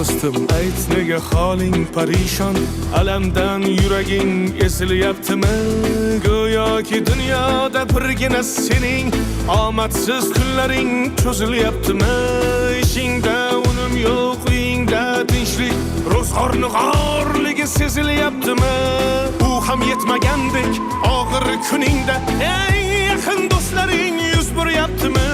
do'stim, ayt nega holing parishon, alamdan yuraging ezilyaptimi? Go'yoki dunyoda birgina sening omadsiz kunlaring cho'zilyaptimi? Ishingda unum yo'q, uyingda tinchlik, ro'zg'orni g'orligi sezilyaptimi? Bu ham yetmagandek og'ir kuningda eng yaqin do'stlaring yuz buryaptimi?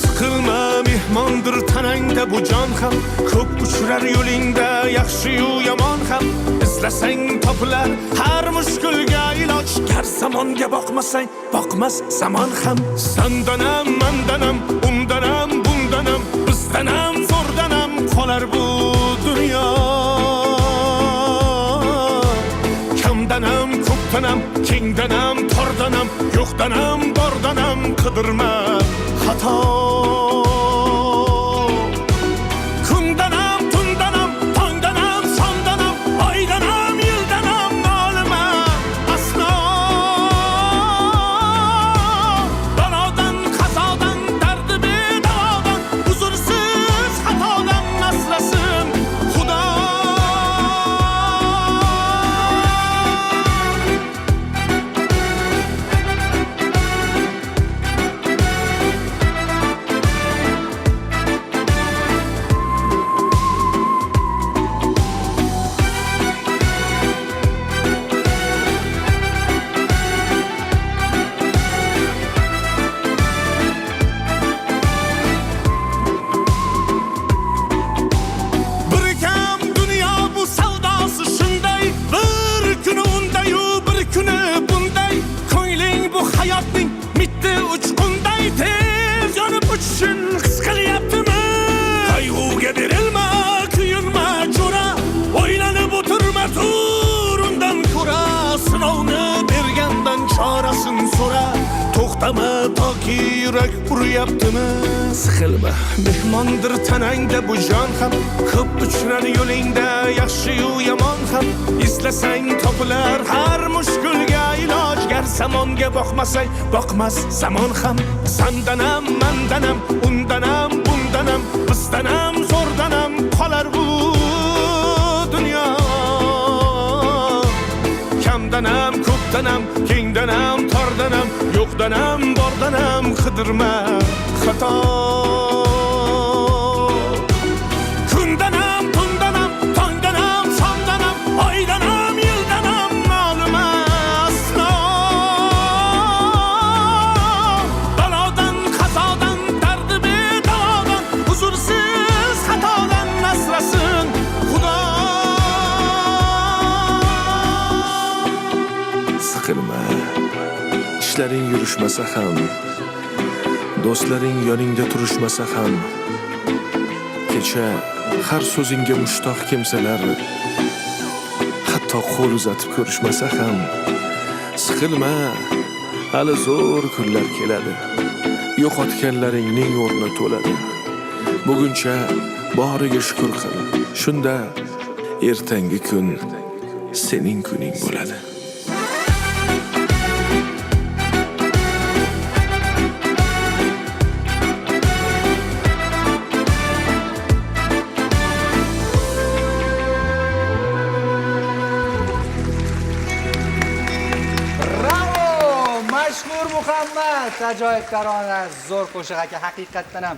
Siqilma, mehmondir tanangda bu jon ham, ko'p uchrar yo'lingda yaxshi-yu yomon ham. Izlasang topilar har mushkulga iloj, gar zamonga boqmasang boqmas zamon ham. Sandanam, mandanam, undanam, bundanam, bizdanam, zo'rdanam qolar bu dunyo. Kamdanam, ko'pdanam, kengdanam, tordanam, yo'qdanam, bordanam, qidirma xato. Kundanam, tundanam, tongdanam, sondanam, oydanam, yildanam, nolima aslo. Balodan, qazodan, dardi bedavodan, huzursiz xatodan asrasin Xudo. Hayotning mitti uchqunday tez yonib uchishun his qilyaptimi? Qayg'uga berilma, kuyinma jo'ra, o'ylanib o'tirma, tur undan ko'ra, sinovni bergandan chorasin so'ra. To'xtama toki yurak uryaptimi? Siqilma, mehmondir tanangda bu jon ham, ko'p uchrar yo'lingda yaxshi-yu yomon ham. Izlasang topilar har mushkulga iloj, gar zamonga boqmasang boqmas zamon ham. Sandanam, mandanam, undanam, bundanam, bizdanam, zo'rdanam qolar bu dunyo. Kamdanam, ko'pdanam, kengdanam, tordanam, yo'qdanam, bordanam, qidirma xato. Kundanam, tundanam, tongdanam, sondanam, oydanam, yildanam, nolima aslo. Balodan, qazodan, dardi bedavodan, huzursiz xatodan asrasin Xudo. Siqilma, ishlaring yurishmasa ham, do'stlaring yoningda turishmasa ham, kecha har so'zingga mushtoq kimsalar hatto qo'l uzatib ko'rishmasa ham, siqilma, hali zo'r kunlar keladi, yo'qotganlaringning o'rni to'ladi. Buguncha boriga shukr qil, shunda ertangi kun sening kuning bo'ladi. Mashhur Muhammad, ajoyib tarona, zo'r qo'shiq aka, haqiqatdan ham